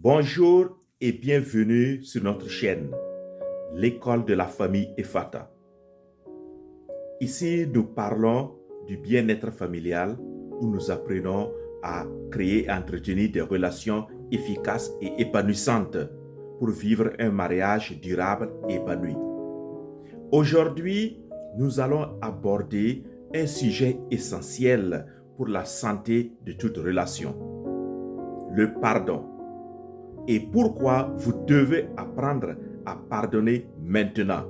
Bonjour et bienvenue sur notre chaîne, l'école de la famille Ephata. Ici, nous parlons du bien-être familial où nous apprenons à créer et entretenir des relations efficaces et épanouissantes pour vivre un mariage durable et épanoui. Aujourd'hui, nous allons aborder un sujet essentiel pour la santé de toute relation, le pardon. Et pourquoi vous devez apprendre à pardonner maintenant.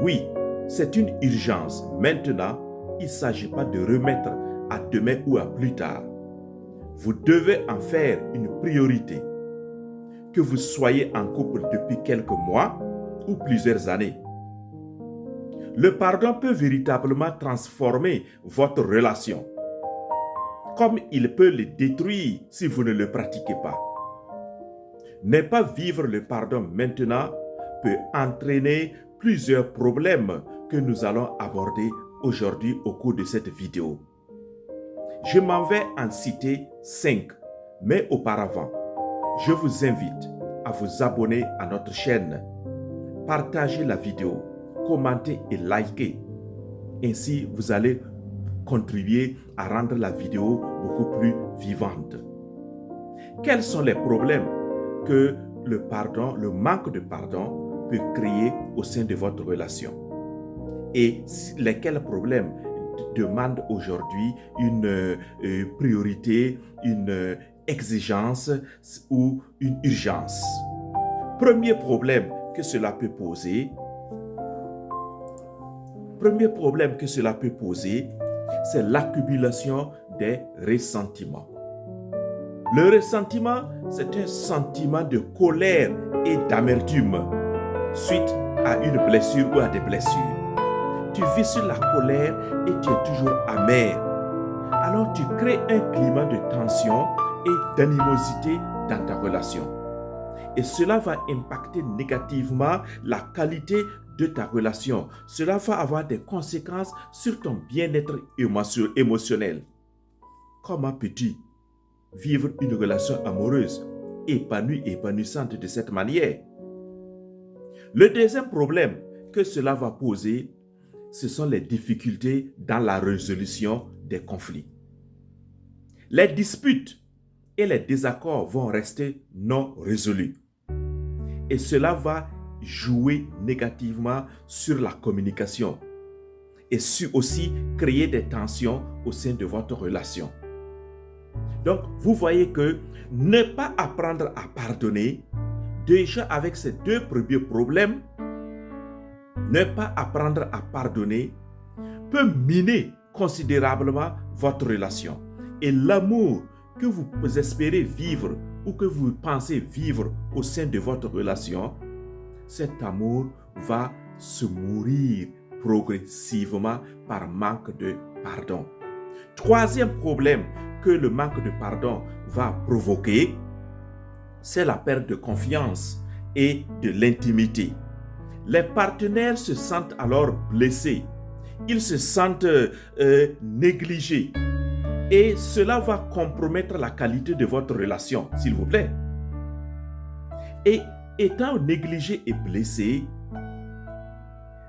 Oui, c'est une urgence. Maintenant, il ne s'agit pas de remettre à demain ou à plus tard. Vous devez en faire une priorité. Que vous soyez en couple depuis quelques mois ou plusieurs années. Le pardon peut véritablement transformer votre relation, comme il peut le détruire si vous ne le pratiquez pas. Ne pas vivre le pardon maintenant peut entraîner plusieurs problèmes que nous allons aborder aujourd'hui au cours de cette vidéo. Je m'en vais en citer 5, mais auparavant, je vous invite à vous abonner à notre chaîne, partager la vidéo, commenter et liker. Ainsi, vous allez contribuer à rendre la vidéo beaucoup plus vivante. Quels sont les problèmes que le manque de pardon peut créer au sein de votre relation? Et lesquels problèmes demandent aujourd'hui une priorité, une exigence ou une urgence? Premier problème que cela peut poser, c'est l'accumulation des ressentiments. Le ressentiment, c'est un sentiment de colère et d'amertume suite à une blessure ou à des blessures. Tu vis sur la colère et tu es toujours amer. Alors tu crées un climat de tension et d'animosité dans ta relation. Et cela va impacter négativement la qualité de ta relation. Cela va avoir des conséquences sur ton bien-être émotionnel. Comment peux-tu vivre une relation amoureuse, épanouie et épanouissante de cette manière? Le deuxième problème que cela va poser, ce sont les difficultés dans la résolution des conflits. Les disputes et les désaccords vont rester non résolus. Et cela va jouer négativement sur la communication et aussi créer des tensions au sein de votre relation. Donc, vous voyez que ne pas apprendre à pardonner, déjà avec ces deux premiers problèmes, ne pas apprendre à pardonner peut miner considérablement votre relation. Et l'amour que vous espérez vivre ou que vous pensez vivre au sein de votre relation, cet amour va se mourir progressivement par manque de pardon. Troisième problème que le manque de pardon va provoquer, c'est la perte de confiance et de l'intimité. Les partenaires se sentent alors blessés, ils se sentent négligés et cela va compromettre la qualité de votre relation, s'il vous plaît. Et étant négligé et blessé,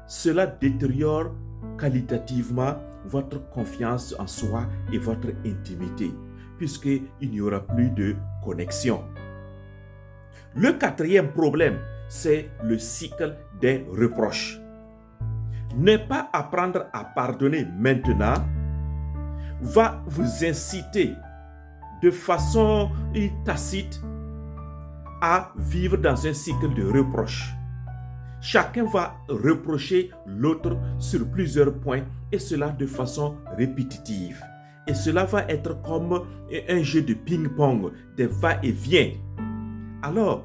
cela détériore qualitativement votre confiance en soi et votre intimité, puisqu'il n'y aura plus de connexion. Le quatrième problème, c'est le cycle des reproches. Ne pas apprendre à pardonner maintenant va vous inciter de façon tacite à vivre dans un cycle de reproches. Chacun va reprocher l'autre sur plusieurs points et cela de façon répétitive. Et cela va être comme un jeu de ping-pong, des va-et-vient. Alors,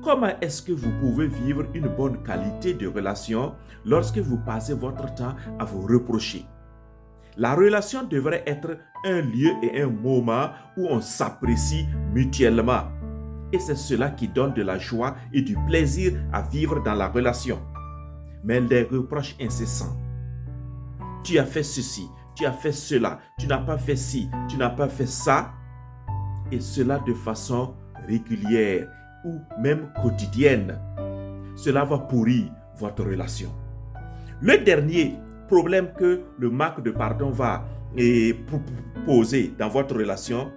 comment est-ce que vous pouvez vivre une bonne qualité de relation lorsque vous passez votre temps à vous reprocher? La relation devrait être un lieu et un moment où on s'apprécie mutuellement. Et c'est cela qui donne de la joie et du plaisir à vivre dans la relation. Mais les reproches incessants, tu as fait ceci, tu as fait cela, tu n'as pas fait ci, tu n'as pas fait ça, et cela de façon régulière ou même quotidienne. Cela va pourrir votre relation. Le dernier problème que le manque de pardon va poser dans votre relation,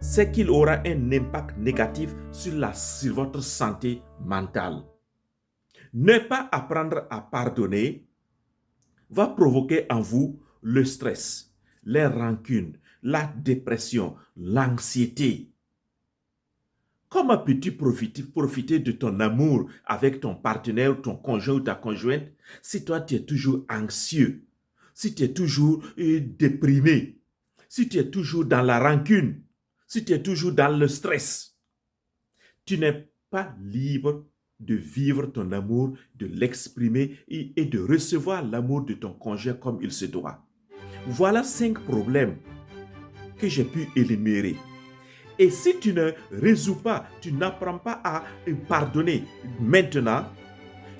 c'est qu'il aura un impact négatif sur votre santé mentale. Ne pas apprendre à pardonner va provoquer en vous le stress, les rancunes, la dépression, l'anxiété. Comment peux-tu profiter de ton amour avec ton partenaire, ton conjoint ou ta conjointe si toi tu es toujours anxieux, si tu es toujours déprimé, si tu es toujours dans la rancune, si tu es toujours dans le stress? Tu n'es pas libre de vivre ton amour, de l'exprimer et de recevoir l'amour de ton conjoint comme il se doit. Voilà 5 problèmes que j'ai pu énumérer. Et si tu ne résous pas, tu n'apprends pas à pardonner maintenant,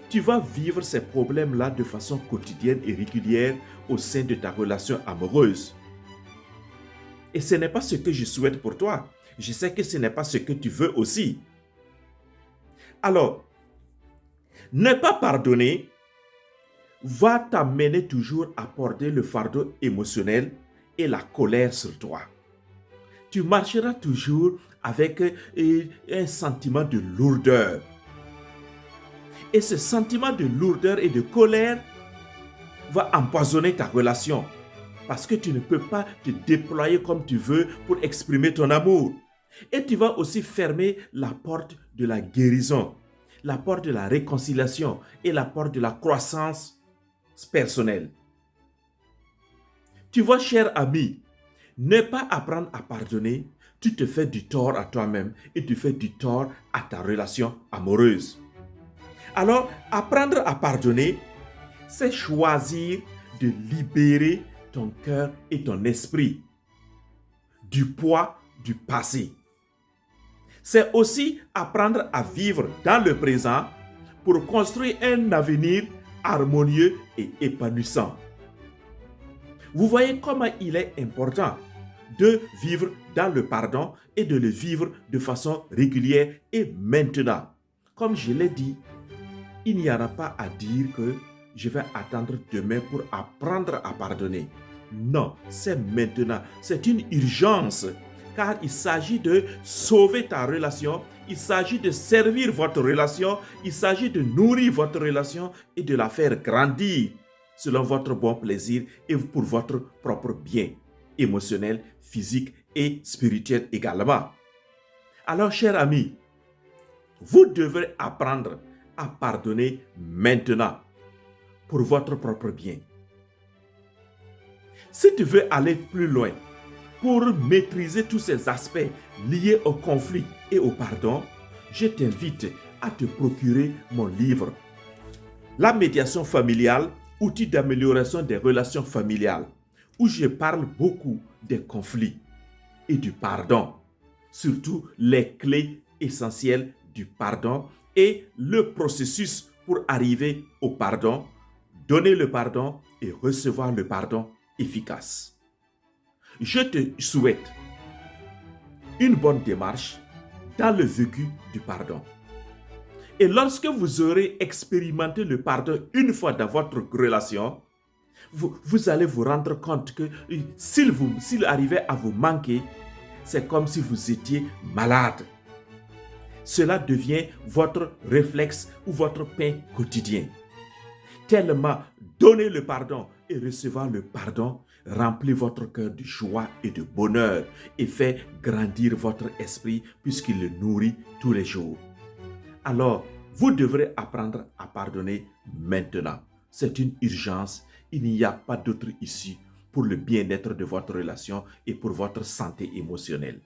tu vas vivre ces problèmes-là de façon quotidienne et régulière au sein de ta relation amoureuse. Et ce n'est pas ce que je souhaite pour toi. Je sais que ce n'est pas ce que tu veux aussi. Alors, ne pas pardonner va t'amener toujours à porter le fardeau émotionnel et la colère sur toi. Tu marcheras toujours avec un sentiment de lourdeur. Et ce sentiment de lourdeur et de colère va empoisonner ta relation parce que tu ne peux pas te déployer comme tu veux pour exprimer ton amour. Et tu vas aussi fermer la porte de la guérison, la porte de la réconciliation et la porte de la croissance personnelle. Tu vois, cher ami, ne pas apprendre à pardonner, tu te fais du tort à toi-même et tu fais du tort à ta relation amoureuse. Alors, apprendre à pardonner, c'est choisir de libérer ton cœur et ton esprit du poids du passé. C'est aussi apprendre à vivre dans le présent pour construire un avenir harmonieux et épanouissant. Vous voyez comment il est important de vivre dans le pardon et de le vivre de façon régulière et maintenant. Comme je l'ai dit, il n'y aura pas à dire que je vais attendre demain pour apprendre à pardonner. Non, c'est maintenant. C'est une urgence car il s'agit de sauver ta relation, il s'agit de servir votre relation, il s'agit de nourrir votre relation et de la faire grandir selon votre bon plaisir et pour votre propre bien émotionnel, physique et spirituel également. Alors, chers amis, vous devrez apprendre à pardonner maintenant pour votre propre bien. Si tu veux aller plus loin pour maîtriser tous ces aspects liés au conflit et au pardon, je t'invite à te procurer mon livre « La médiation familiale, outil d'amélioration des relations familiales » où je parle beaucoup des conflits et du pardon, surtout les clés essentielles du pardon et le processus pour arriver au pardon, donner le pardon et recevoir le pardon efficace. Je te souhaite une bonne démarche dans le vécu du pardon. Et lorsque vous aurez expérimenté le pardon une fois dans votre relation, vous allez vous rendre compte que s'il arrivait à vous manquer, c'est comme si vous étiez malade. Cela devient votre réflexe ou votre pain quotidien. Tellement donner le pardon et recevoir le pardon remplit votre cœur de joie et de bonheur et fait grandir votre esprit puisqu'il le nourrit tous les jours. Alors, vous devrez apprendre à pardonner maintenant. C'est une urgence. Il n'y a pas d'autre issue pour le bien-être de votre relation et pour votre santé émotionnelle.